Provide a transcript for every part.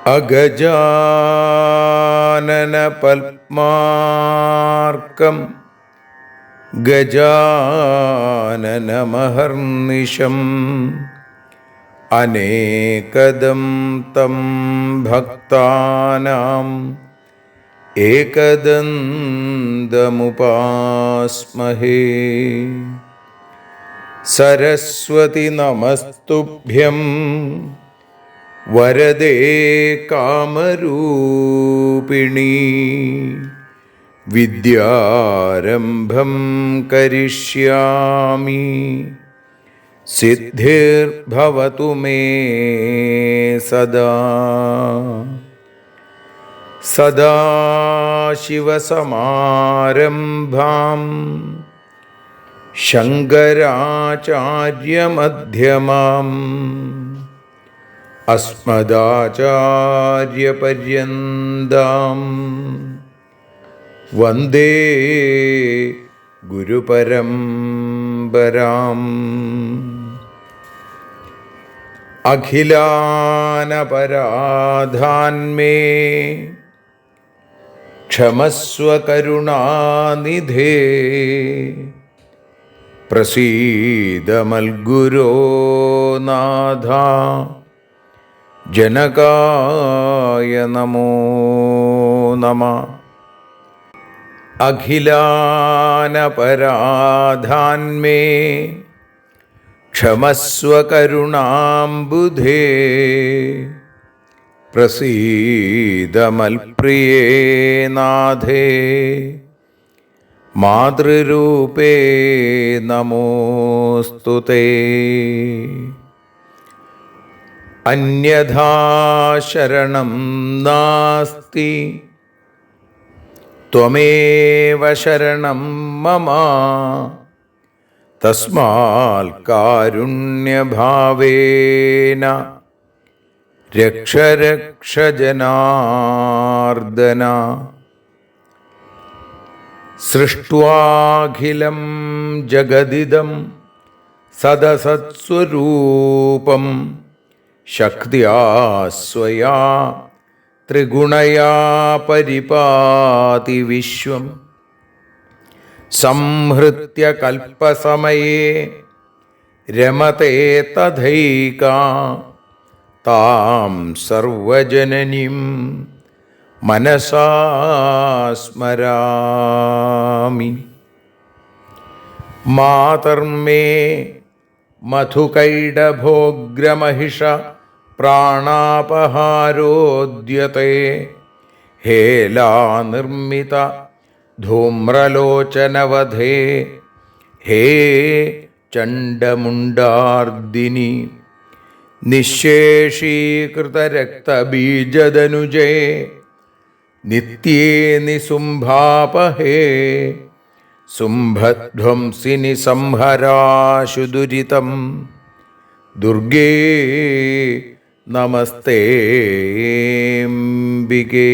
അഗജാനന പത്മാർക്കം ഗജാനനമഹർനിശം അനേകദം തം ഭക്താനാം ഏകദന്തമുപാസ്മഹേ. സരസ്വതി നമസ്തുഭ്യം വരദേ കാമരൂപിണി. വിദ്യാരംഭം കരിഷ്യാമി സിദ്ധിർഭവതു മേ സദാ. സദാശിവസമാരംഭാം ശങ്കരാചാര്യമധ്യമാം അസ്മദാചാര്യപര്യന്താം വന്ദേ ഗുരുപരമ്പരാം. അഖിലാനപരാധാന്മേ ക്ഷമസ്വ കരുണാനിധേ. പ്രസീദ മൽഗുരോ നാഥ ജനകായ നമോ നമഃ. അഖിലാനപരാധാന്മേ ക്ഷമസ്വ കരുണാംബുധേ. പ്രസീദ മൽപ്രിയേ നാഥേ മാതൃരൂപേ നമോസ്തുതേ. അന്യഥാ ശരണം നാസ്തി ത്വമേവ ശരണം മമ. തസ്മാൽ കാരുണ്യഭാവേന രക്ഷ രക്ഷ ജനാർദ്ദന. സൃഷ്ട്വാഖിലം ജഗദിദം സദസത്സ്വരൂപം ശക്തിയാ സ്വയാ ത്രിഗുണയാ പരിപാതി വിശ്വം. സംഹൃത്യ കൽപ്പസമയേ രമതേ തഥൈകാ. താം സർവജനനീം മനസാ സ്മരാമി. മാതർമേ മധുകൈടഭോഗ്രമഹിഷ പ്രാണാപഹാരോദ്യത്തെ. ഹേലാനിർമ്മിത ധൂമ്രലോചനവധേ. ഹേ ചണ്ഡമുണ്ഡാർദിനി. നിശേഷീകൃതരക്തബീജദനുജേ നിത്യേ നിസുംഭാപഹേ. സുംഭധ്വംസിനി സംഹരാശു ദുരിതം. ദുർഗേ നമസ്തേംബികേ.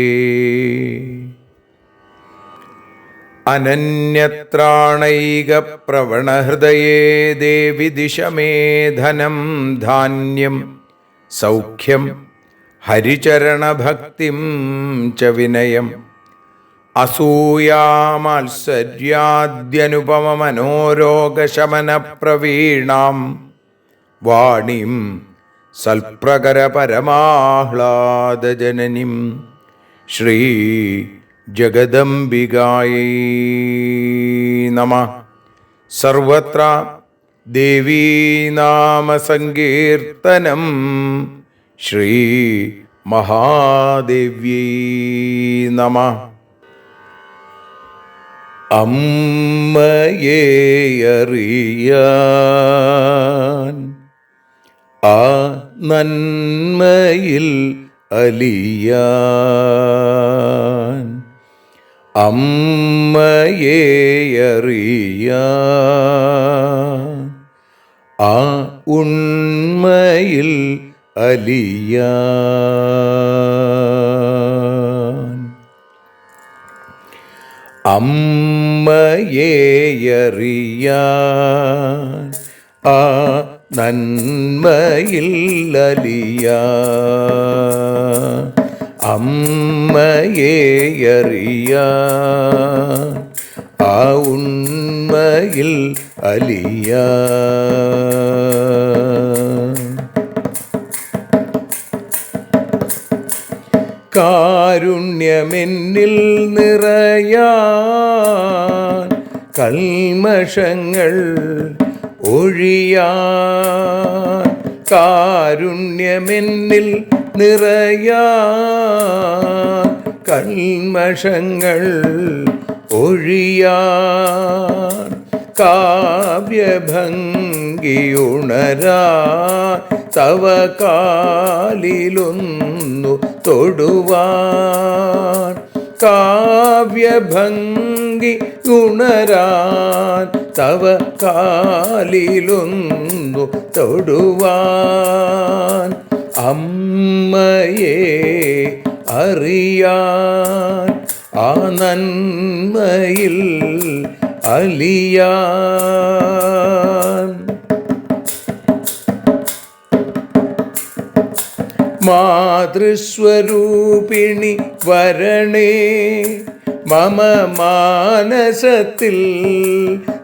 അനന്യത്രാണൈകപ്രവണഹൃദയേ ദേവി ദിശ മേ ധനം ധാന്യം സൗഖ്യം ഹരിചരണഭക്തിം ച വിനയം. അസൂയാമാത്സര്യാദ്യനുപമമനോരോഗശമനപ്രവീണാം വാണീം സൽപ്രകരപരമാഹ്ലാദജനനീം ശ്രീ ജഗദംബികായൈ നമഃ. സർവത്ര ദേവീനാമസങ്കീർത്തനം ശ്രീ മഹാദേവ്യൈ നമഃ. അമ്മയെ അറിയാൻ ആ നന്മയിൽ അലിയാൻ, അമ്മയെ അറിയാൻ ആ ഉണ്മയിൽ അലിയാൻ, അമ്മയെ അറിയാൻ ആ നന്മയിൽ അലിയാൻ, അമ്മയെ അറിയാൻ ആ ഉണ്മയിൽ അലിയാൻ. കാരുണ്യമെന്നിൽ നിറയാൻ, കൽമഷങ്ങൾ ഒഴിയാൻ, കാരുണ്യമെന്നിൽ നിറയാൻ, കൽമഷങ്ങൾ ഒഴിയാൻ, കാവ്യഭംഗിയുണരാൻ തവ കാലിലൊന്നു തൊടുവാൻ, കാവ്യഭംഗി ഉണരാൻ തവ കാലിലൊന്നു തൊടുവാൻ, അമ്മയെ അറിയാൻ ആ നന്മയിൽ അലിയാൻ. മാതൃസ്വരൂപിണി വരണേ മമ മാനസത്തിൽ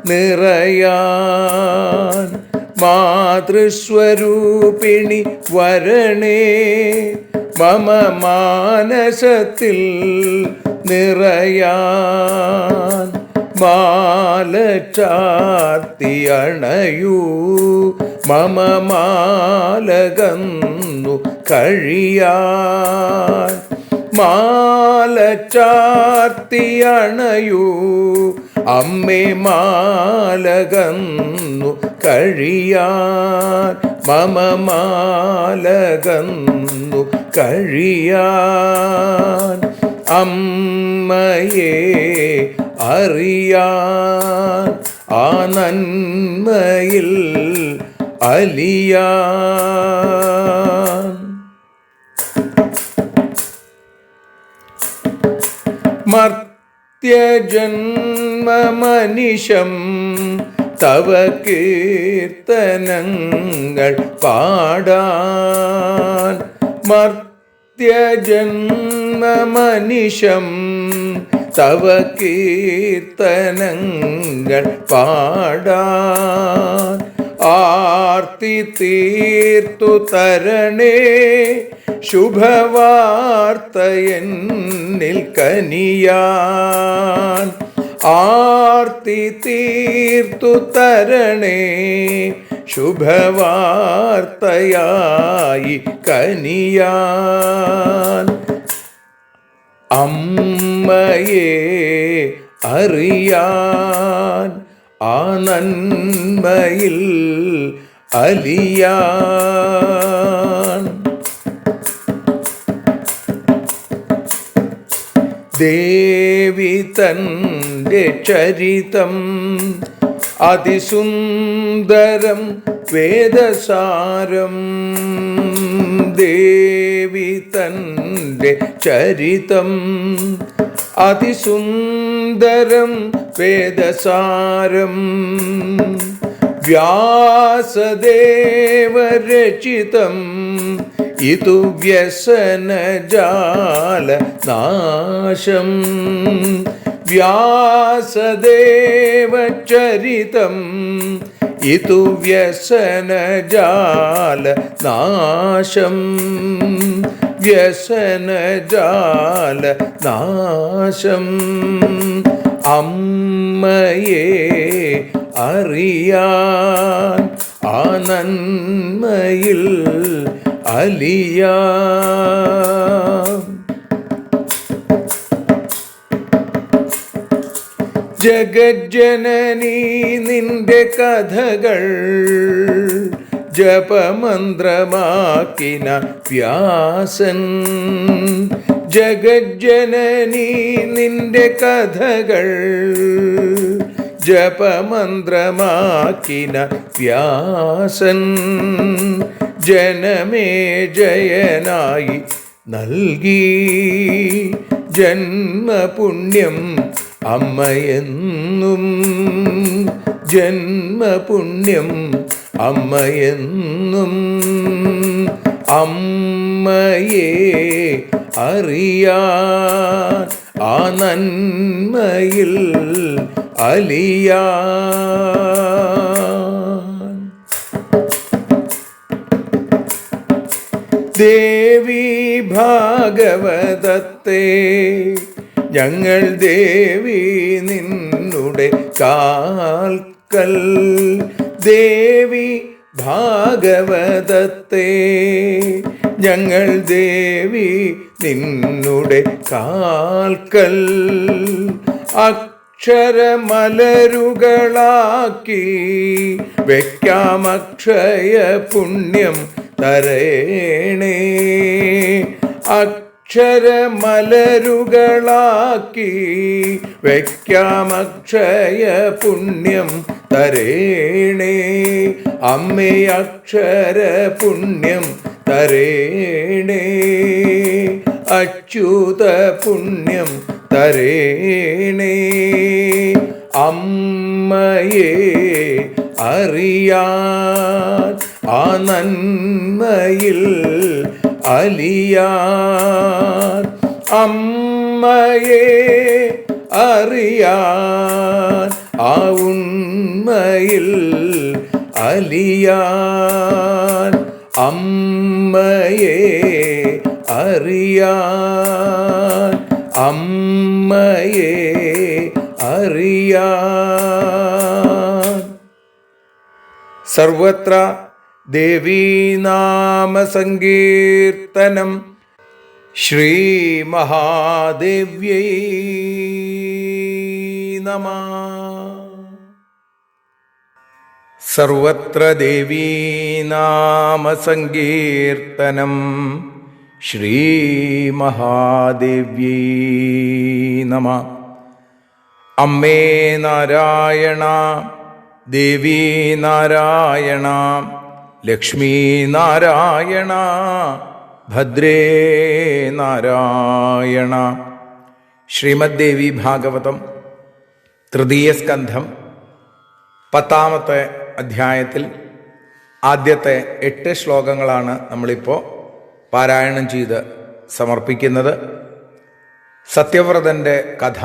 നിറയാൻ, മാതൃസ്വരൂപിണി വരണേ മമ മാനസത്തിൽ നിറയാൻ, മാല ചാർത്തി അണയൂ മമ മാലകന്നു കഴിയാൻ, മാല ചാർത്തി അണയൂ അമ്മേ മാലകന്നു കഴിയാൻ, മമ മാലകന്നു കഴിയാൻ, അമ്മയെ അറിയാൻ ആ നന്മയിൽ അലിയാൻ. മർത്യജന്മമനിശം തവ കീർത്തനങ്ങൾ പാടാൻ, മർത്യജന്മമനിശം തവ കീർത്തനങ്ങൾ പാടാൻ, ആർത്തി തീർത്തു തരണേ ശുഭവാർത്ത എന്നിൽ കനിയാൻ, ആർത്തി തീർത്തു തരണേ ശുഭവാർത്തയായി കനിയാൻ, അമ്മയെ അറിയാൻ ആ നന്മയിൽ അലിയാൻ. ദേവി തൻ്റെ ചരിതം അതിസുന്ദരം വേദസാരം, ദേവി തൻ്റെ ചരിതം അതിസുന്ദരം വേദസാരം, വ്യാസദേവരചിതം ഇതു വ്യസനജാല നാശം, വ്യാസദേവചരിതം ഇതു വ്യസനജാല നാശം, വ്യസനജാല നാശം, അമ്മയെ അറിയാൻ ആ നന്മയിൽ അലിയാൻ. ജഗജ്ജനനീ നിന്റെ കഥകൾ ജപമന്ത്രമാക്കിന വ്യാസൻ. ജഗജ്ജനനീ നിന്റെ കഥകൾ ജപമന്ത്രമാക്കിന വ്യാസൻ. ജനമേ ജയനായി നൽകി ജന്മപുണ്യം അമ്മയെന്നും. ജന്മപുണ്യം അമ്മയെന്നും. അമ്മയെ അറിയാൻ ആ നന്മയിൽ അലിയാൻ. ദേവി ഭാഗവതത്തെ ഞങ്ങൾ ദേവി നിന്നുടെ കാൽക്കൽ. ദേവി ഭാഗവതത്തെ ഞങ്ങൾ ദേവി നിന്നുടെ കാൽക്കൽ. അക്ഷരമലരുകളാക്കി വയ്ക്കാം അക്ഷയ പുണ്യം തരേണേ. അക്ഷരമലരുകളാക്കി വയ്ക്കാം അക്ഷയ പുണ്യം തരേണേ. അമ്മേ അക്ഷര പുണ്യം തരേണേ. അച്യുത പുണ്യം തരേണേ. അമ്മയെ അറിയാൻ ആ നന്മയിൽ അലിയാൻ. അമ്മയെ അറിയാൻ ആ ഉണ്മയിൽ അലിയാൻ. അമ്മയെ അറിയാൻ. അമ്മയെ അറിയാൻ. സർവത്ര ദേവീനാമസങ്കീർത്തനം. ശ്രീ മഹാദേവ്യൈ നമഃ. സർവത്ര ദേവീനാമസങ്കീർത്തനം. ശ്രീ മഹാദേവ്യൈ നമഃ. അമ്മേ നാരായണ, ദേവി നാരായണ, ലക്ഷ്മീ നാരായണ, ഭദ്രേ നാരായണ. ശ്രീമദ് ദേവി ഭാഗവതം തൃതീയ സ്കന്ധം 10-ാമത്തെ അധ്യായത്തിൽ ആദ്യത്തെ 8 ശ്ലോകങ്ങളാണ് നമ്മളിപ്പോൾ പാരായണം ചെയ്ത് സമർപ്പിക്കുന്നത്. സത്യവ്രതൻ്റെ കഥ,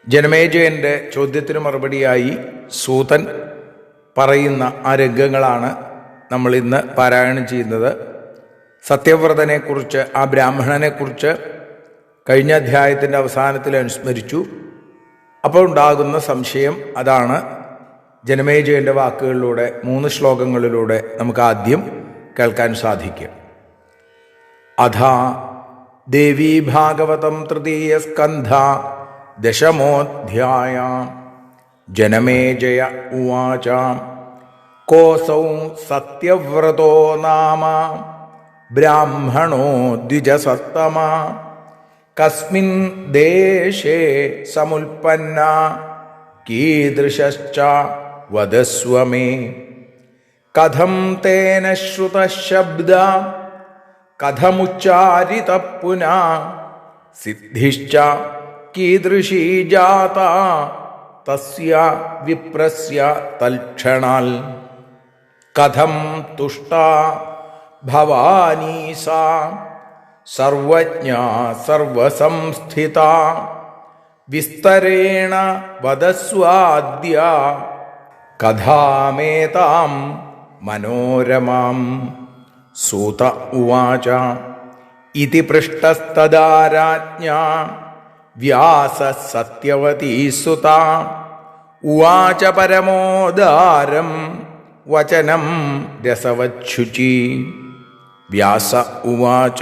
ജനമേജയൻ്റെ ചോദ്യത്തിന് മറുപടിയായി സൂതൻ പറയുന്ന ആ രംഗങ്ങളാണ് നമ്മൾ ഇന്ന് പാരായണം ചെയ്യുന്നത്. സത്യവ്രതനെക്കുറിച്ച്, ആ ബ്രാഹ്മണനെക്കുറിച്ച് കഴിഞ്ഞ അധ്യായത്തിൻ്റെ അവസാനത്തിൽ അനുസ്മരിച്ചു. അപ്പോൾ ഉണ്ടാകുന്ന സംശയം അതാണ് ജനമേജയൻ്റെ വാക്കുകളിലൂടെ 3 ശ്ലോകങ്ങളിലൂടെ നമുക്ക് ആദ്യം കേൾക്കാൻ സാധിക്കും. അഥാ ദേവീ ഭാഗവതം തൃതീയ സ്കന്ധ 10-മോऽധ്യായ. ജനമേജയ ഉവാച കോസൗ സത്യവ്രതോ നാമ ബ്രാഹ്മണോ ദ്വിജസത്തമ കസ്മിൻ ദേശേ സമുൽപ്പന്ന കീദൃശശ്ച വദസ്വ മേ. കഥം തേന ശ്രുതഃ ശബ്ദ കഥമുച്ചാരിത പുനഃ സിദ്ധിശ്ച കീദൃശീ ജാത തസ്യ വിപ്രസ്യ തൽക്ഷണാൽ. കഥം തുഷ്ടാ ഭവാനി സാ സർവജ്ഞാ സർവസംസ്ഥിതാ വിസ്തരേണ വദസ്വാദ്യ കഥാമേതാം മനോരമാം. സൂത ഉവാച ഇതി പൃഷ്ടസ്തദാ രാജ്ഞാ വ്യാസ സത്യവതീ സുത. ഉവാച പരമോദാരം വചനം രസവച്ഛുചി. വ്യാസ ഉവാച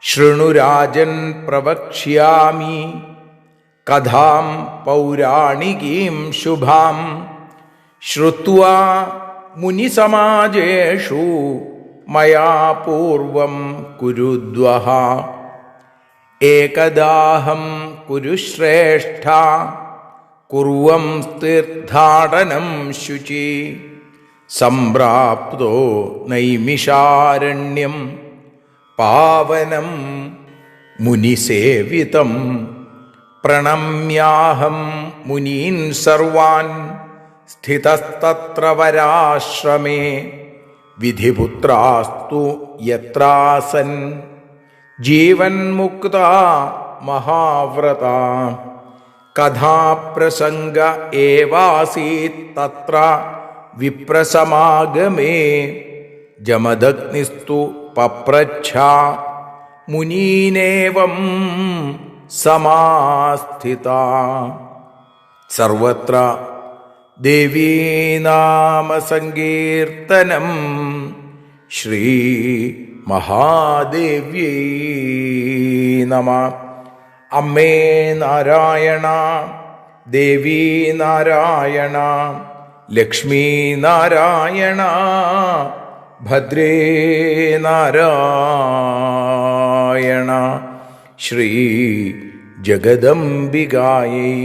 ശൃണു രാജൻ പ്രവക്ഷ്യാമി കഥാം പൗരാണികീം ശുഭാം ശ്രുത്വാ മുനിസമാജേഷു മയാ പൂർവം കുരുദ്വഹ ഏകദാഹം കുരുശ്രേഷ്ഠ കുർവം തീർത്ഥാടനം ശുചി സംപ്രാപ്തോ നൈമിഷാരണ്യം പാവനം മുനിസേവിതം പ്രണമ്യാഹം മുനീൻ സർവാൻ സ്ഥിതസ്തത്ര വരാശ്രമേ വിധിപുത്രാസ്തു യത്രാസൻ ജീവന്മുക്ത മഹാവ്രത കഥാപ്രസംഗ ഏവാസീത് തത്ര വിപ്രസമാഗമേ ജമദഗ്നിസ്തു പപ്രച്ഛ മുനീനേവം സമാസ്ഥിത സർവത്ര ദേവീനാമസങ്കീർത്തനം ശ്രീ മഹാദേവ്യൈ നമഃ. അമ്മേ നാരായണ, ദേവീ നാരായണ, ലക്ഷ്മീ നാരായണ, ഭദ്രേ നാരായണ, ശ്രീ ജഗദംബികായൈ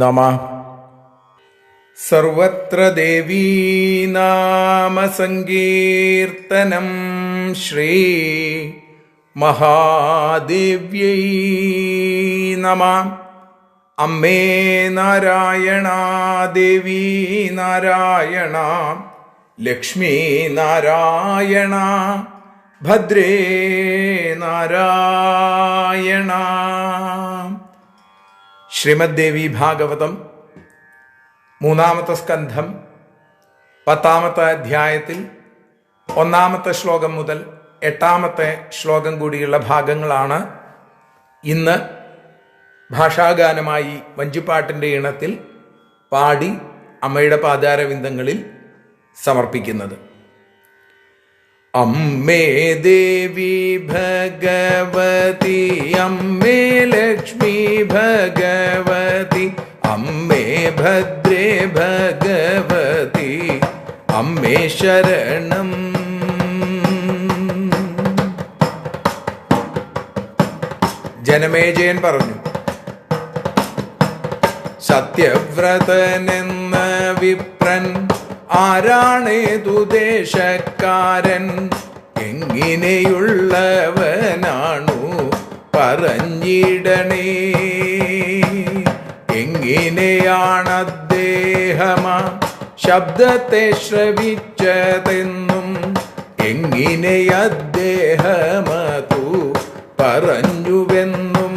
നമഃ. സർവത്ര ദേവീനാമസങ്കീർത്തനം ശ്രീ മഹാദേവ്യൈ നമഃ. അമ്മേ നാരായണ, ദേവീ നാരായണ, ലക്ഷ്മീ നാരായണ, ഭദ്രേ നാരായണ. ശ്രീമദ് ദേവി ഭാഗവതം 3-ാമത്തെ സ്കന്ധം 10-ാമത്തെ അധ്യായത്തിൽ 1-ാമത്തെ ശ്ലോകം മുതൽ 8-ാമത്തെ ശ്ലോകം കൂടിയുള്ള ഭാഗങ്ങളാണ് ഇന്ന് ഭാഷാഗാനമായി വഞ്ചിപ്പാട്ടിൻ്റെ ഈണത്തിൽ പാടി അമ്മയുടെ പാദാരവിന്ദങ്ങളിൽ സമർപ്പിക്കുന്നത്. അമ്മേ ദേവി ഭഗവതി, അമ്മേ ലക്ഷ്മി ഭഗവതി, അമ്മേ ഭദ്രേ ഭഗവതി, അമ്മേ ശരണം. ജനമേജയൻ പറഞ്ഞു, സത്യവ്രതനെന്ന വിപ്രൻ ആരാണേതു ദേശക്കാരൻ, എങ്ങിനെയുള്ളവനാണു പറഞ്ഞിടണേ. എങ്ങിനെയാണദ്ദേഹമാ ശബ്ദത്തെ ശ്രവിച്ചതെന്നും, എങ്ങിനെ അദ്ദേഹമതു പറഞ്ഞുവെന്നും,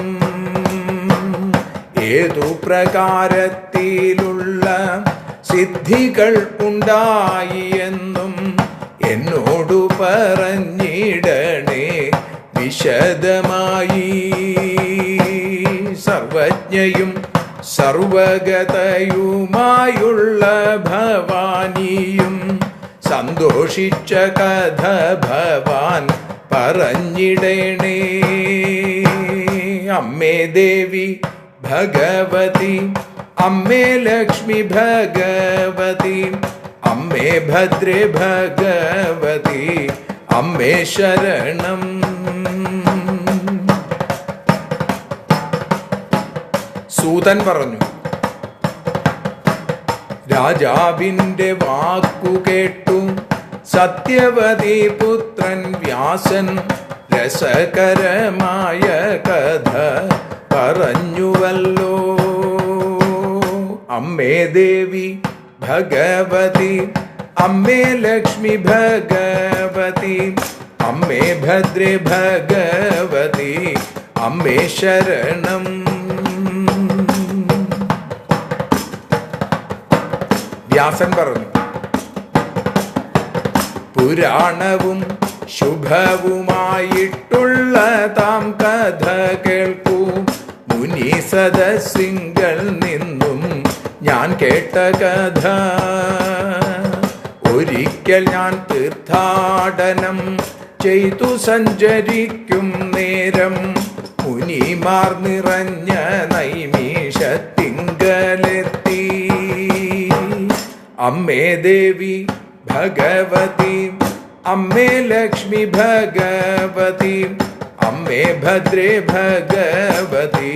ഏതു പ്രകാരത്തിലുള്ള സിദ്ധികൾ ഉണ്ടായി എന്നും എന്നോടു പറഞ്ഞിടണേ വിശദമായി. സർവജ്ഞയും സർവഗതയുമായുള്ള ഭവാനിയും സന്തോഷിച്ച കഥ ഭവാൻ പറഞ്ഞിടണേ. അമ്മേ ദേവി ഭഗവതി, അമ്മേ ലക്ഷ്മി ഭഗവതി, അമ്മേ ഭദ്രേ ഭഗവതി, അമ്മേ ശരണം. സൂതൻ പറഞ്ഞു, രാജാവിൻ്റെ വാക്കു കേട്ടു സത്യവതി പുത്രൻ വ്യാസൻ രസകരമായ കഥ പറഞ്ഞുവല്ലോ. അമ്മേ ദേവി ഭഗവതി, അമ്മേ ലക്ഷ്മി ഭഗവതി, അമ്മേ ഭദ്രേ ഭഗവതി, അമ്മേ ശരണം. വ്യാസൻ പറഞ്ഞു, പുരാണവും ശുഭവുമായിട്ടുള്ള താം കഥ കേൾക്കൂ. മുനി സദസ്സിങ്കൽ നിന്നും ഞാൻ കേട്ട കഥ. ഒരിക്കൽ ഞാൻ തീർത്ഥാടനം ചെയ്തു സഞ്ചരിക്കും നേരം മുനിമാർ നിറഞ്ഞ നൈമീഷത്തിങ്കലെത്തി. അമ്മേ ദേവി ഭഗവതി, അമ്മേ ലക്ഷ്മി ഭഗവതി, അമ്മേ ഭദ്രേ ഭഗവതി,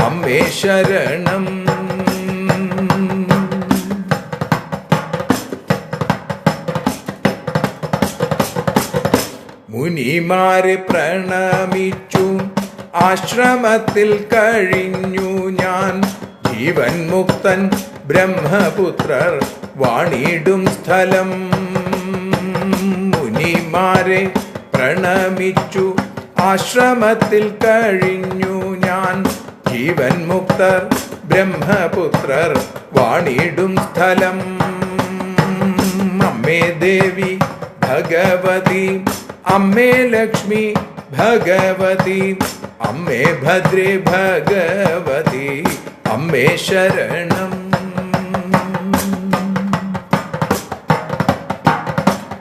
അമ്മേ ശരണം. മുനിമാരെ പ്രണമിച്ചു ആശ്രമത്തിൽ കഴിഞ്ഞു ഞാൻ. ജീവൻ മുക്തൻ ബ്രഹ്മപുത്രർ വാണിടും സ്ഥലം. മുനിമാരെ പ്രണമിച്ചു ആശ്രമത്തിൽ കഴിഞ്ഞു ഞാൻ. ജീവൻ മുക്തർ ബ്രഹ്മപുത്രർ വാണിടും സ്ഥലം. അമ്മേ ദേവി ഭഗവതി, അമ്മേ ലക്ഷ്മി ഭഗവതി, അമ്മേ ഭദ്രേ ഭഗവതി, അമ്മേ ശരണം.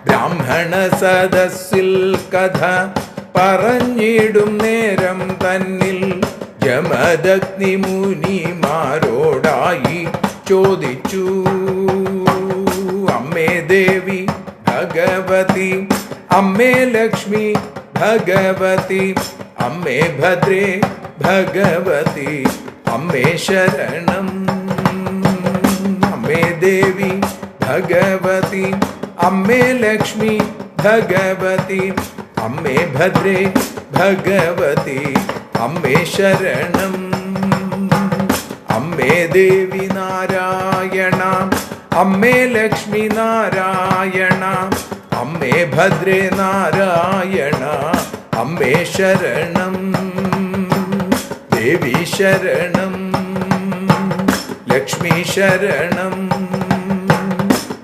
ബ്രാഹ്മണ സദസ്സിൽ കഥ പറഞ്ഞിടും നേരം തന്നിൽ ജമദഗ്നി മുനിമാരോടായി ചോദിച്ചു. അമ്മേ ദേവി ഭഗവതി, അമ്മേ ലക്ഷ്മി ഭഗവതി, അമ്മേ ഭദ്രേ ഭഗവതി, അമ്മേ ശരണം. അമ്മേ ദേവി ഭഗവതി, അമ്മേ ലക്ഷ്മി ഭഗവതി, അമ്മേ ഭദ്രേ ഭഗവതി, അമ്മേ ശരണം. അമ്മേ ദേവി നാരായണ, അമ്മേ ലക്ഷ്മി നാരായണ, അമ്മേ ഭദ്രേ നാരായണ, അമ്മേ ശരണം. ദേവി ശരണം, ലക്ഷ്മി ശരണം,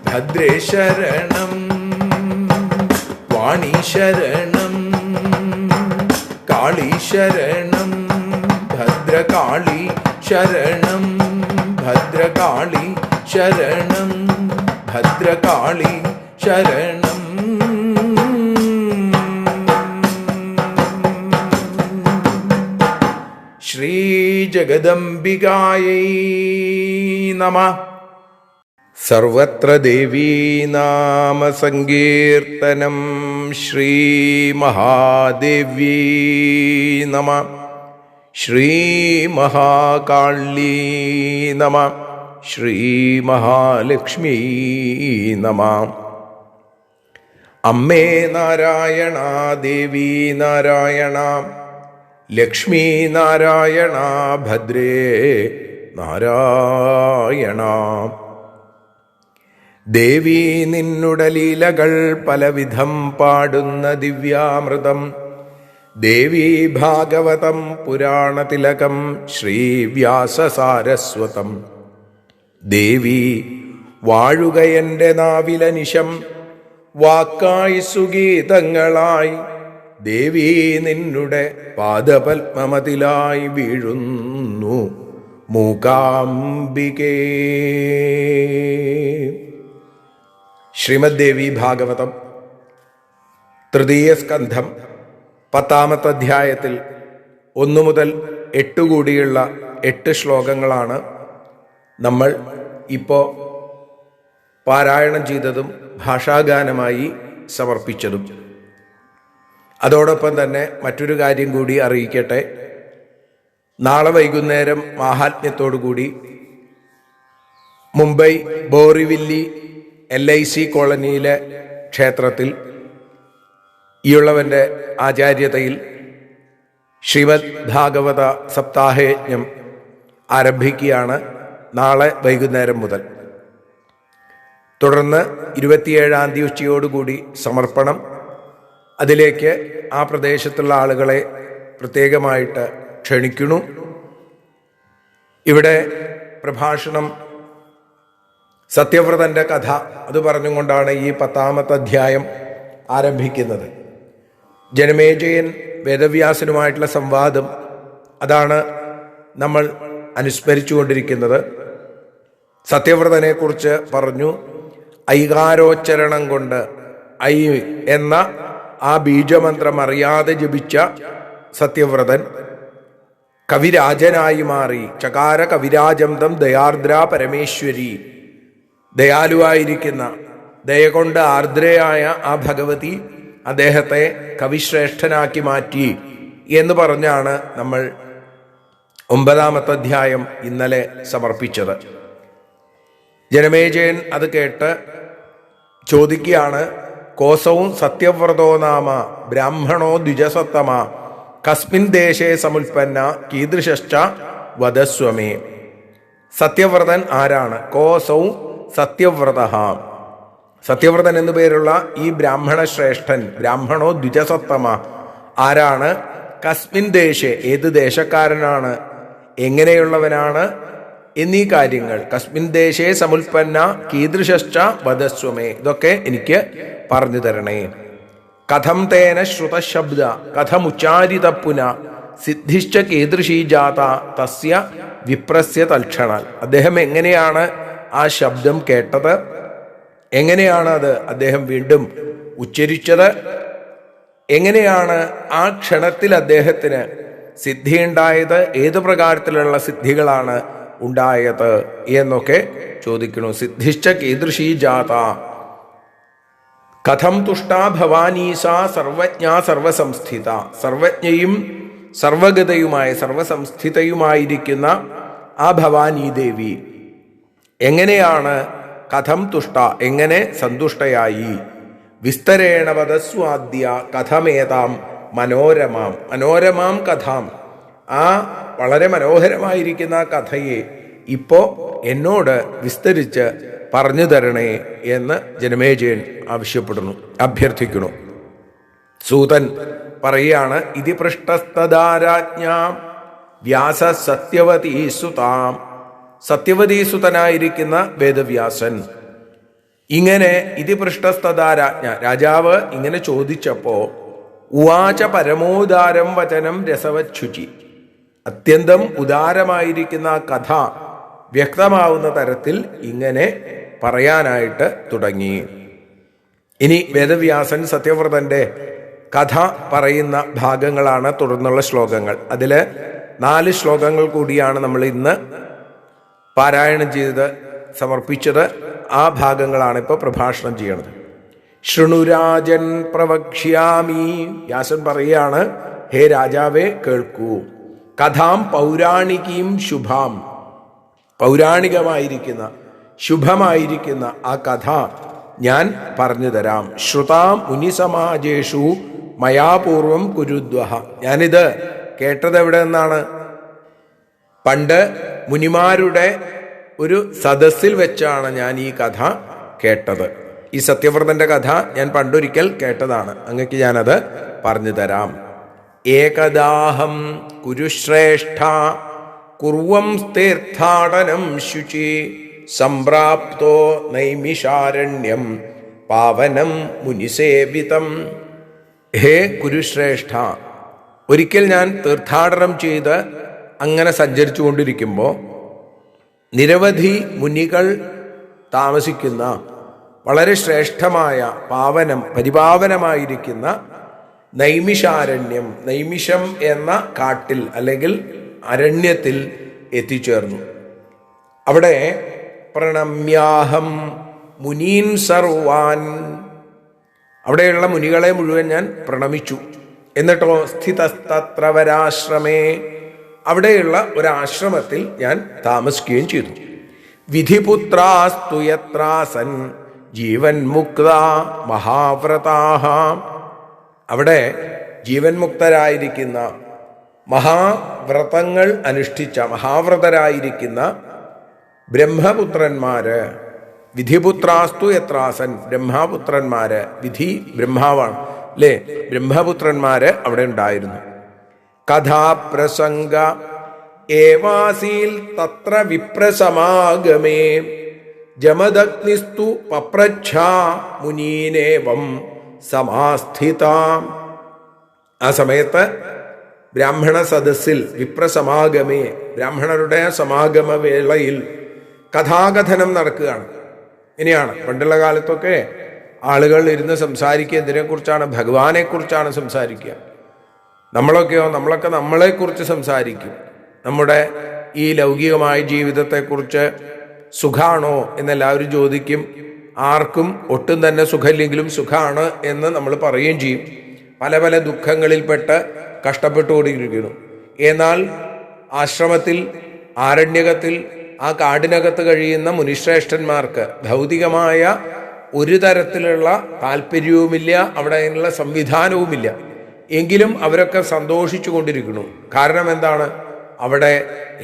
ഭദ്രേ ശരണം, വാണി ശരണം, കാളി ശരണം, ഭദ്രകാളി ശരണം, ഭദ്രകാളി ശരണം, ഭദ്രകാളി ശരണം. ശ്രീ ജഗദംബികായൈ നമഃ. സർവത്ര ദേവീ നാമ സങ്കീർത്തനം. ശ്രീ മഹാദേവ്യൈ നമഃ. ശ്രീ മഹാകാളീ നമഃ. ശ്രീ മഹാലക്ഷ്മീ നമഃ. അമ്മേ നാരായണ, ദേവി നാരായണ, ലക്ഷ്മി നാരായണ, ഭദ്രേ നാരായണ. ദേവി നിന്നുടെ ലീലകൾ പലവിധം പാടുന്ന ദിവ്യാമൃതം. ദേവി ഭാഗവതം പുരാണതിലകം ശ്രീവ്യാസസാരസ്വതം. ദേവി വാഴുക എൻ്റെ നാവിലനിശം, വാക്കായി സുഗീതങ്ങളായി. ദേവി നിന്നുടെ പാദപത്മമതിലായി വീഴുന്നു മൂകാംബികേ. ശ്രീമദ് ദേവി ഭാഗവതം തൃതീയ സ്കന്ധം 10-ാമത്തെ അധ്യായത്തിൽ 1 മുതൽ 8 കൂടിയുള്ള 8 ശ്ലോകങ്ങളാണ് നമ്മൾ ഇപ്പോൾ പാരായണം ചെയ്തതും ഭാഷാഗാനമായി സമർപ്പിച്ചതും. അതോടൊപ്പം തന്നെ മറ്റൊരു കാര്യം കൂടി അറിയിക്കട്ടെ. നാളെ വൈകുന്നേരം മാഹാത്മ്യത്തോടുകൂടി മുംബൈ ബോറിവില്ലി LIC കോളനിയിലെ ക്ഷേത്രത്തിൽ ഈയുള്ളവൻ്റെ ആചാര്യതയിൽ ശ്രീമദ് ഭാഗവത സപ്താഹയജ്ഞം ആരംഭിക്കുകയാണ് നാളെ വൈകുന്നേരം മുതൽ. തുടർന്ന് 27-ാം തീയതി ഉച്ചയോടുകൂടി സമർപ്പണം. അതിലേക്ക് ആ പ്രദേശത്തുള്ള ആളുകളെ പ്രത്യേകമായിട്ട് ക്ഷണിക്കുന്നു. ഇവിടെ പ്രഭാഷണം സത്യവ്രതൻ്റെ കഥ അത് പറഞ്ഞുകൊണ്ടാണ് ഈ 10-ാമത്തെ അധ്യായം ആരംഭിക്കുന്നത്. ജനമേജയൻ വേദവ്യാസനുമായിട്ടുള്ള സംവാദം അതാണ് നമ്മൾ അനുസ്മരിച്ചുകൊണ്ടിരിക്കുന്നത്. സത്യവ്രതനെക്കുറിച്ച് പറഞ്ഞു. ഐകാരോച്ചരണം കൊണ്ട് ഐ എന്ന ആ ബീജമന്ത്രം അറിയാതെ ജപിച്ച സത്യവ്രതൻ കവിരാജനായി മാറി. ചകാര കവിരാജം തം ദയാർദ്ര പരമേശ്വരി. ദയാലുവായിരിക്കുന്ന, ദയ കൊണ്ട് ആർദ്രയായ ആ ഭഗവതി അദ്ദേഹത്തെ കവിശ്രേഷ്ഠനാക്കി മാറ്റി എന്ന് പറഞ്ഞാണ് നമ്മൾ 9-ാമത്തെ അധ്യായം ഇന്നലെ സമർപ്പിച്ചത്. ജനമേജയൻ അത് കേട്ട് ചോദിക്കുകയാണ്, കോസവും സത്യവ്രതോ നാമ ബ്രാഹ്മണോ ദ്വിജസത്തമ കസ്മിൻ ദേശേ സമുൽപ്പന്ന കീദൃശ്ച വദസ്വമേ. സത്യവ്രതൻ ആരാണ്? കോസൗ സത്യവ്രത. സത്യവ്രതൻ എന്നു പേരുള്ള ഈ ബ്രാഹ്മണ ശ്രേഷ്ഠൻ, ബ്രാഹ്മണോ ദ്വിജസത്തമ ആരാണ്? കസ്മിൻ ദേശേ, ഏത് ദേശക്കാരനാണ്, എങ്ങനെയുള്ളവനാണ് എന്നീ കാര്യങ്ങൾ. കസ്മിൻ ദേശേ സമുൽപ്പന്ന കീദൃശ്ച വദസ്വമേ, ഇതൊക്കെ എനിക്ക് പറഞ്ഞു തരണേ. കഥം തേന ശ്രുതശബ്ദ കഥമുച്ചാരിത പുന സിദ്ധിശ്ച കീദൃശീ ജാത തസ്യ വിപ്രസ്യ തൽക്ഷണാൽ. അദ്ദേഹം എങ്ങനെയാണ് ആ ശബ്ദം കേട്ടത്, എങ്ങനെയാണ് അത് അദ്ദേഹം വീണ്ടും ഉച്ചരിച്ചത്, എങ്ങനെയാണ് ആ ക്ഷണത്തിൽ അദ്ദേഹത്തിന് സിദ്ധിയുണ്ടായത്, ഏത് പ്രകാരത്തിലുള്ള സിദ്ധികളാണ് ഉണ്ടായത് എന്നൊക്കെ ചോദിക്കണു. സിദ്ധിശ്ച കീദൃശീ ജാത കഥം തുഷ്ടാ ഭവാനീസാ സർവജ്ഞ സർവസംസ്ഥിത. സർവജ്ഞയും സർവഗതയുമായ സർവസംസ്ഥിതയുമായിരിക്കുന്ന ആ ഭവാനീ ദേവി എങ്ങനെയാണ്, കഥം തുഷ്ട എങ്ങനെ സന്തുഷ്ടയായി, വിസ്തരേണ വദസ്വാദ്യ കഥമേതാം മനോരമാം. മനോരമാം കഥാം, ആ വളരെ മനോഹരമായിരിക്കുന്ന കഥയെ ഇപ്പോ എന്നോട് വിസ്തരിച്ച് പറഞ്ഞു തരണേ എന്ന് ജനമേജയൻ ആവശ്യപ്പെടുന്നു, അഭ്യർത്ഥിക്കുന്നു. സൂതൻ പറയുകയാണ്, ഇതി പൃഷ്ടസ്തദാരാജ്ഞാം വ്യാസ സത്യവതീസുതാം. സത്യവതീസുതനായിരിക്കുന്ന വേദവ്യാസൻ ഇങ്ങനെ ഇതി പൃഷ്ടസ്തദാരാജ്ഞ, രാജാവ് ഇങ്ങനെ ചോദിച്ചപ്പോ ഉവാച പരമോദാരം വചനം രസവച്ഛുചി, അത്യന്തം ഉദാരമായിരിക്കുന്ന കഥ വ്യക്തമാവുന്ന തരത്തിൽ ഇങ്ങനെ പറയാനായിട്ട് തുടങ്ങി. ഇനി വേദവ്യാസൻ സത്യവ്രതന്റെ കഥ പറയുന്ന ഭാഗങ്ങളാണ് തുടർന്നുള്ള ശ്ലോകങ്ങൾ. അതില് 4 ശ്ലോകങ്ങൾ കൂടിയാണ് നമ്മൾ ഇന്ന് പാരായണം ചെയ്ത് സമർപ്പിച്ചത്. ആ ഭാഗങ്ങളാണ് ഇപ്പോൾ പ്രഭാഷണം ചെയ്യണത്. ശൃണുരാജൻ പ്രവക്ഷ്യാമി, വ്യാസൻ പറയുകയാണ്, ഹേ രാജാവേ കേൾക്കൂ. കഥാം പൗരാണികീം ശുഭാം, പൗരാണികമായിരിക്കുന്ന ശുഭമായിരിക്കുന്ന ആ കഥ ഞാൻ പറഞ്ഞു തരാം. ശ്രുതാം മുനിസമാജേഷു മയാപൂർവം കുരുദ്വഹ. ഞാനിത് കേട്ടത് എവിടെ നിന്നാണ്? പണ്ട് മുനിമാരുടെ ഒരു സദസ്സിൽ വെച്ചാണ് ഞാൻ ഈ കഥ കേട്ടത്. ഈ സത്യവ്രതന്റെ കഥ ഞാൻ പണ്ടൊരിക്കൽ കേട്ടതാണ്. അങ്ങക്ക് ഞാനത് പറഞ്ഞു തരാം. ഏകദാഹം കുരുശ്രേഷ്ഠ കുർവം തീർത്ഥാടനം ശുചി സംപ്രാപ്തോ നൈമിഷാരണ്യം പാവനം മുനിസേവിതം. ഹേ കുരുശ്രേഷ്ഠ, ഒരിക്കൽ ഞാൻ തീർത്ഥാടനം ചെയ്ത് അങ്ങനെ സഞ്ചരിച്ചു കൊണ്ടിരിക്കുമ്പോൾ നിരവധി മുനികൾ താമസിക്കുന്ന വളരെ ശ്രേഷ്ഠമായ പാവനം പരിപാവനമായിരിക്കുന്ന നൈമിഷാരണ്യം, നൈമിഷം എന്ന കാട്ടിൽ അല്ലെങ്കിൽ അരണ്യത്തിൽ എത്തിച്ചേർന്നു. അവിടെ പ്രണമ്യാഹം മുനീൻ സർവാൻ, അവിടെയുള്ള മുനികളെ മുഴുവൻ ഞാൻ പ്രണമിച്ചു. എന്നിട്ടോ സ്ഥിതസ്തത്രവരാശ്രമേ, അവിടെയുള്ള ഒരാശ്രമത്തിൽ ഞാൻ താമസിക്കുകയും ചെയ്തു. വിധിപുത്രാസ്തു യത്രാസൻ ജീവൻ മുക്ത മഹാവ്രതാഹ, അവിടെ ജീവൻ മുക്തരായിരിക്കുന്ന മഹാവ്രതങ്ങൾ അനുഷ്ഠിച്ച മഹാവ്രതരായിരിക്കുന്ന ബ്രഹ്മപുത്രന്മാര്, വിധിപുത്രാസ്തു യത്രാസൻ, ബ്രഹ്മപുത്രന്മാര്, വിധി ബ്രഹ്മാവാണ് അല്ലേ, ബ്രഹ്മപുത്രന്മാര് അവിടെ ഉണ്ടായിരുന്നു. കഥാപ്രസംഗ ഏവാസീൽ തത്ര വിപ്രസമാഗമേ ജമദഗ്നിസ്തു പപ്രച്ഛാ മുനീനേവം സമാസ്ഥിതാം. ആ സമയത്ത് ബ്രാഹ്മണ സദസ്സിൽ വിപ്രസമാഗമേ, ബ്രാഹ്മണരുടെ സമാഗമ വേളയിൽ കഥാകഥനം നടക്കുകയാണ്. ഇനിയാണ് പണ്ടുള്ള കാലത്തൊക്കെ ആളുകൾ ഇരുന്ന് സംസാരിക്കുക എന്തിനെക്കുറിച്ചാണ്? ഭഗവാനെ കുറിച്ചാണ് സംസാരിക്കുക. നമ്മളൊക്കെ നമ്മളെക്കുറിച്ച് സംസാരിക്കും. നമ്മുടെ ഈ ലൗകികമായ ജീവിതത്തെക്കുറിച്ച് സുഖാണോ എന്നെല്ലാവരും ചോദിക്കും. ആർക്കും ഒട്ടും തന്നെ സുഖമില്ലെങ്കിലും സുഖമാണ് എന്ന് നമ്മൾ പറയുകയും ചെയ്യും. പല പല ദുഃഖങ്ങളിൽപ്പെട്ട് കഷ്ടപ്പെട്ടുകൊണ്ടിരിക്കുന്നു. എന്നാൽ ആശ്രമത്തിൽ, ആരണ്യകത്തിൽ, ആ കാടിനകത്ത് കഴിയുന്ന മുനിശ്രേഷ്ഠന്മാർക്ക് ഭൗതികമായ ഒരു തരത്തിലുള്ള താല്പര്യവുമില്ല, അവിടെ അതിനുള്ള സംവിധാനവുമില്ല. എങ്കിലും അവരൊക്കെ സന്തോഷിച്ചു കൊണ്ടിരിക്കുന്നു. കാരണം എന്താണ്? അവിടെ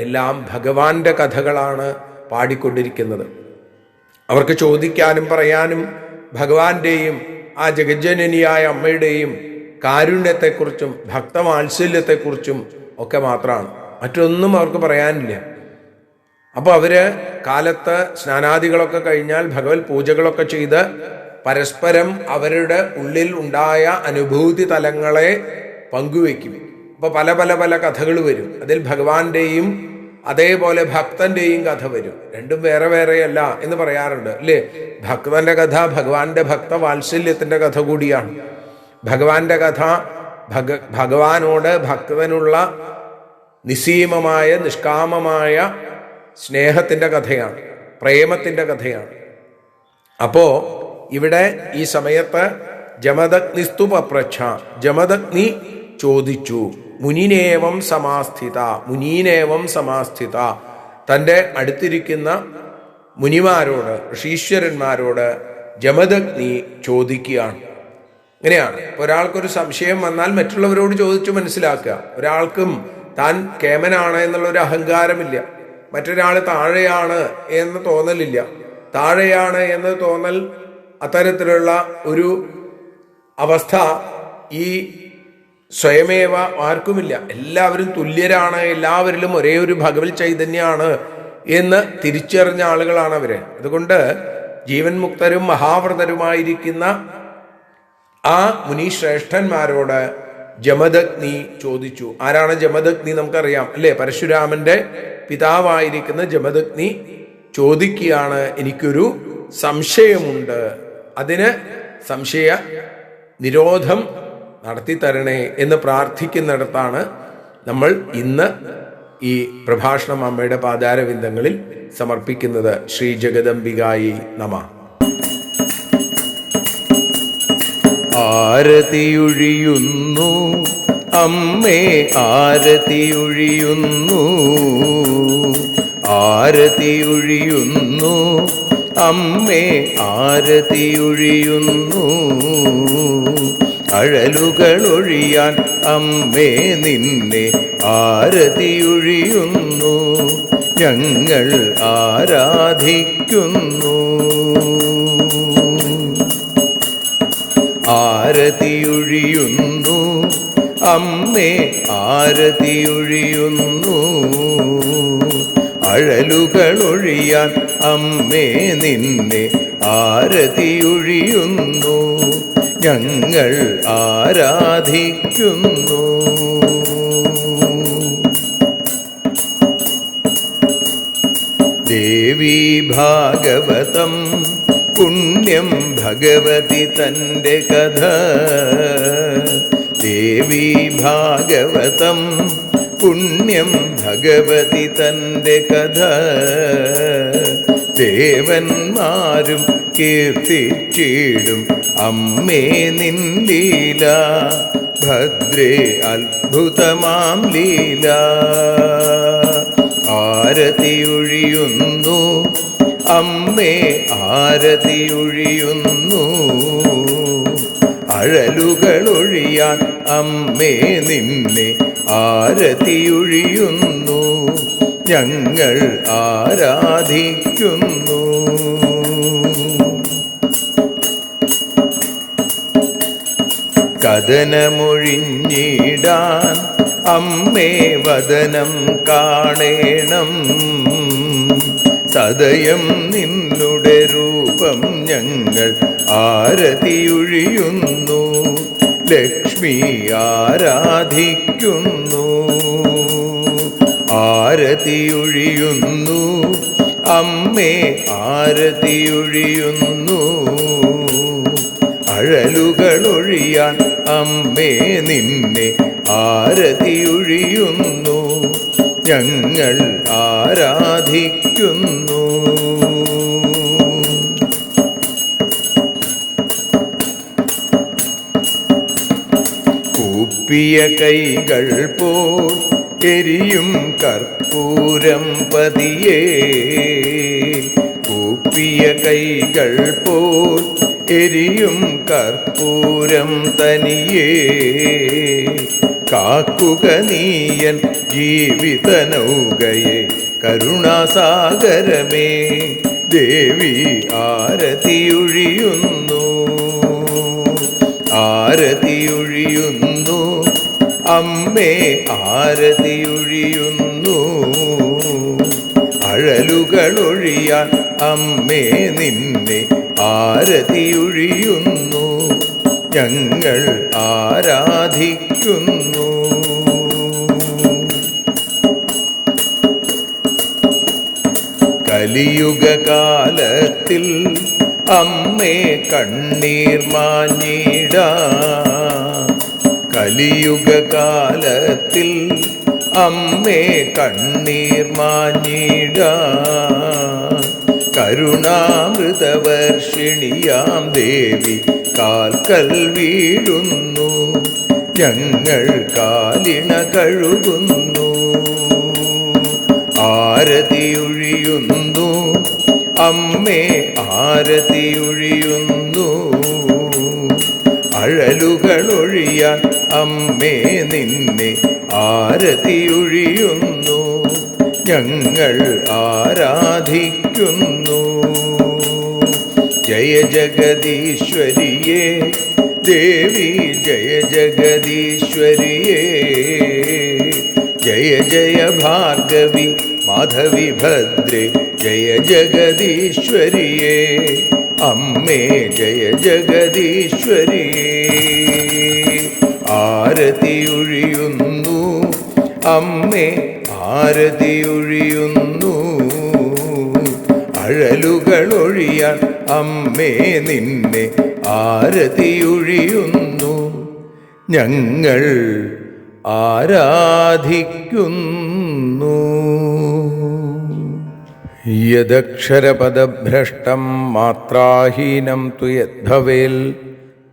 എല്ലാം ഭഗവാന്റെ കഥകളാണ് പാടിക്കൊണ്ടിരിക്കുന്നത്. അവർക്ക് ചോദിക്കാനും പറയാനും ഭഗവാന്റെയും ആ ജഗജ്ജനനിയായ അമ്മയുടെയും കാരുണ്യത്തെക്കുറിച്ചും ഭക്തവാത്സല്യത്തെക്കുറിച്ചും ഒക്കെ മാത്രമാണ്. മറ്റൊന്നും അവർക്ക് പറയാനില്ല. അപ്പോൾ അവര് കാലത്ത് സ്നാനാദികളൊക്കെ കഴിഞ്ഞാൽ ഭഗവത് പൂജകളൊക്കെ ചെയ്ത് പരസ്പരം അവരുടെ ഉള്ളിൽ ഉണ്ടായ അനുഭൂതി തലങ്ങളെ പങ്കുവെക്കും. അപ്പോൾ പല പല പല കഥകൾ വരും. അതിൽ ഭഗവാന്റെയും അതേപോലെ ഭക്തന്റെയും കഥ വരും. രണ്ടും വേറെ വേറെയല്ല എന്ന് പറയാറുണ്ട് അല്ലേ? ഭക്തന്റെ കഥ ഭഗവാന്റെ ഭക്തവാത്സല്യത്തിന്റെ കഥ കൂടിയാണ്. ഭഗവാന്റെ കഥ ഭഗവാനോട് ഭക്തനുള്ള നിസ്സീമമായ നിഷ്കാമമായ സ്നേഹത്തിന്റെ കഥയാണ്, പ്രേമത്തിന്റെ കഥയാണ്. അപ്പോ ഇവിടെ ഈ സമയത്ത് ജമദഗ്നിസ്തു പപ്രച്ഛ, ജമദഗ്നി ചോദിച്ചു, മുനിനേവം സമാസ്ഥിത, മുനീനേവം സമാസ്ഥിത, തൻ്റെ അടുത്തിരിക്കുന്ന മുനിമാരോട്, ഋഷീശ്വരന്മാരോട് ജമദഗ്നി ചോദിക്കുകയാണ്. ഇങ്ങനെയാണ്. ഒരാൾക്കൊരു സംശയം വന്നാൽ മറ്റുള്ളവരോട് ചോദിച്ചു മനസ്സിലാക്കുക. ഒരാൾക്കും താൻ കേമനാണ് എന്നുള്ളൊരു അഹങ്കാരമില്ല. മറ്റൊരാൾ താഴെയാണ് എന്ന് തോന്നലില്ല. താഴെയാണ് എന്ന് തോന്നൽ, അത്തരത്തിലുള്ള ഒരു അവസ്ഥ ഈ സ്വയമേവ ആർക്കുമില്ല. എല്ലാവരും തുല്യരാണ്, എല്ലാവരിലും ഒരേ ഒരു ഭഗവത് ചൈതന്യമാണ് എന്ന് തിരിച്ചറിഞ്ഞ ആളുകളാണ് അവര്. അതുകൊണ്ട് ജീവൻ മുക്തരും മഹാവ്രതരുമായിരിക്കുന്ന ആ മുനിശ്രേഷ്ഠന്മാരോട് ജമദഗ്നി ചോദിച്ചു. ആരാണ് ജമദഗ്നി? നമുക്കറിയാം അല്ലേ? പരശുരാമന്റെ പിതാവായിരിക്കുന്ന ജമദഗ്നി ചോദിക്കുകയാണ്, എനിക്കൊരു സംശയമുണ്ട്, അതിന് സംശയ നിരോധം നടത്തിത്തരണേ എന്ന് പ്രാർത്ഥിക്കുന്നിടത്താണ് നമ്മൾ ഇന്ന് ഈ പ്രഭാഷണം അമ്മയുടെ പാതാരവിന്ദങ്ങളിൽ സമർപ്പിക്കുന്നത്. ശ്രീ ജഗദംബികായി നമഃ. ആരതിയൊഴിയുന്നു അമ്മേ, ആരതിയൊഴിയുന്നു, ആരതിയൊഴിയുന്നു അമ്മേ, ആരതിയൊഴിയുന്നു. അഴലുകളൊഴിയാൻ അമ്മേ നിന്നെ ആരതിയൊഴിയുന്നു, ഞങ്ങൾ ആരാധിക്കുന്നു. ആരതിയൊഴിയുന്നു അമ്മേ, ആരതിയൊഴിയുന്നു. അഴലുകളൊഴിയാൻ അമ്മേ നിന്നെ ആരതിയൊഴിയുന്നു, ഞങ്ങൾ ആരാധിക്കുന്നു. ദേവി ഭാഗവതം പുണ്യം ഭഗവതി തൻ്റെ കഥ, ദേവി ഭാഗവതം പുണ്യം ഭഗവതി തൻ്റെ കഥ. ദേവന്മാരും കീർത്തിച്ചിടും അമ്മേ നിൻ ലീല, ഭദ്രേ അത്ഭുതമാം ലീല. ആരതിയൊഴിയുന്നു അമ്മേ, ആരതിയൊഴിയുന്നു. അഴലുകളൊഴിയാൻ അമ്മേ നിന്നെ ആരതിയൊഴിയുന്നു, ഞങ്ങൾ ആരാധിക്കുന്നു. കഥനമൊഴിഞ്ഞിടാൻ അമ്മേ വദനം കാണേണം, സദയം നിന്നുടെ രൂപം ഞങ്ങൾ ആരതിയൊഴിയുന്നു, ലക്ഷ്മി ആരാധിക്കുന്നു. ആരതിയൊഴിയുന്നു അമ്മേ, ആരതിയൊഴിയുന്നു. അഴലുകളൊഴിയാൻ അമ്മേ നിന്നെ ആരതിയൊഴിയുന്നു, ഞങ്ങൾ ആരാധിക്കുന്നു. കൂപ്പിയ കൈകൾ പോൽ എരിയും കർപ്പൂരം പതിയേ, കൂപ്പിയ കൈകൾ പോൽ എരിയും കർപ്പൂരം തനിയേ, കാക്കുക നീയൻ ജീവിത നൗകയെ കരുണാസാഗരമേ ദേവി ആരതിയൊഴിയുന്നു, ആരതിയൊഴിയുന്നു അമ്മേ ആരതിയൊഴിയുന്നു. അഴലുകളൊഴിയാൻ അമ്മേ നിന്നെ ആരതിയൊഴിയുന്നു, ഞങ്ങൾ ആരാധിക്കുന്നു. കലിയുഗകാലത്തിൽ അമ്മേ കണ്ണീർ മാഞ്ഞിടാൻ, കലിയുഗകാലത്തിൽ അമ്മേ കണ്ണീർ മാഞ്ഞിടാൻ, കരുണാമൃതവർഷിണിയാം ദേവി കാൽക്കൽ വീഴുന്നു, ഞങ്ങൾ കാലിണ കഴുകുന്നു. ആരതിയൊഴിയുന്നു അമ്മേ ആരതിയൊഴിയുന്നു, അഴലുകളൊഴിയാൻ അമ്മേ നിന്നെ ആരതിയൊഴിയുന്നു, ഞങ്ങൾ ആരാധിക്കുന്നു. ജയ ജഗദീശ്വരിയേ ദേവി ജയ ജഗദീശ്വരിയേ, ജയ ജയ ഭാർഗവി മാധവി ഭദ്രേ ജയ ജഗദീശ്വരിയേ, അമ്മേ ജയ ജഗദീശ്വരിയേ. ആരതിയൊഴിയുന്നു അമ്മേ ആരതിയൊഴിയുന്നു, അഴലുകളൊഴിയാൻ അമ്മേ നിന്നെ ആരതിയൊഴിയുന്നു, ഞങ്ങൾ ആരാധിക്കുന്നു. യദക്ഷരപദഭ്രഷ്ടം മാത്രാഹീനം തു യദ്ഭവേൽ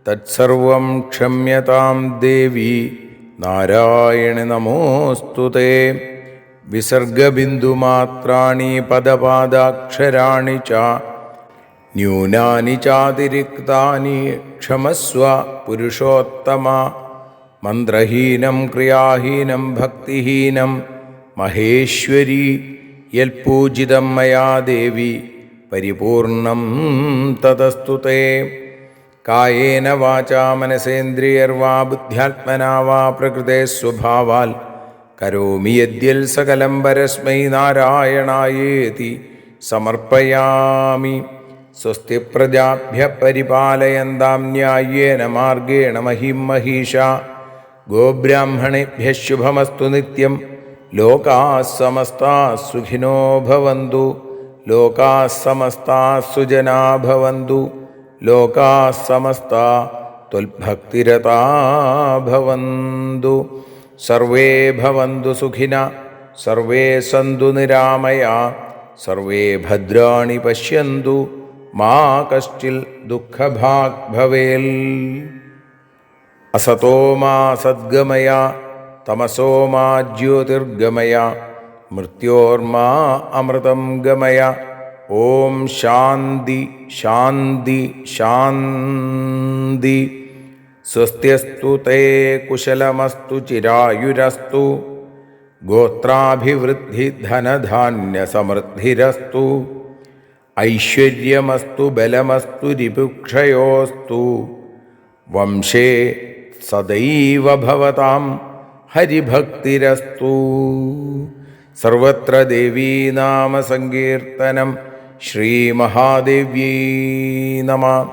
തത്സർവം ക്ഷമ്യതാം ദേവി നാരായണ നമോസ്തുതേ. വിസർഗബിന്ദുമാത്രാണി പദപാദാക്ഷരാണി ച ന്യൂനാനി ചാതിരിക്താനി ക്ഷമസ്വ പുരുഷോത്തമ. മന്ത്രഹീനം ക്രിയാഹീനം ഭക്തിഹീനം മഹേശ്വരി യൽപൂജിതം മയാ ദേവി പരിപൂർണം തതസ്തുതേ. കായേന വാചാ മനസേന്ദ്രിയർവാ ബുദ്ധ്യാത്മനാ വാ പ്രകൃതേ സ്വഭാവാൽ കരോമി യദ്യൽ സകലം പരസ്മൈ നാരായണായേതി സമർപ്പയാമി. സ്വസ്തി പ്രജാഭ്യഃ പരിപാലയന്താം ന്യായേന മാർഗേണ മഹിം മഹീഷാ. ഗോബ്രാഹ്മണേഭ്യഃ ശുഭമസ്തു നിത്യം. ലോകാഃ സമസ്താഃ സുഖിനോ ഭവന്തു. ലോകാഃ സമസ്താഃ സുജനാഃ ഭവന്തു. ലോകാഃ സമസ്താഃ ത്വൽഭക്തിരതാ ഭവന്തു. സർവേ ഭവന്തു സുഖിനഃ. സർവേ സന്തു നിരാമയാ. സർവേ ഭദ്രാണി പശ്യന്തു. മാ കശ്ചിൽ ദുഃഖഭാഗ് ഭവേൽ. അസതോ മാ സദ്ഗമയ. തമസോ മാ ജ്യോതിർഗമയ. മൃത്യോർമാ അമൃതം ഗമയ. ഓം ശാന്തി ശാന്തി ശാന്തി. സ്വസ്ത്യസ്തു തേ കുശലമസ്തു ചിരായുരസ്തു. ഗോത്രാഭിവൃദ്ധി ധനധാന്യസമൃദ്ധിരസ്തു. ഐശ്വര്യമസ്തു ബലമസ്തു രിപുക്ഷയോസ്തു. വംശേ സദൈവ ഭവതാം ഹരിഭക്തിരസ്തു. സർവത്ര ദേവീനാമസങ്കീർത്തനം. ശ്രീമഹാദേവ്യൈ നമഃ.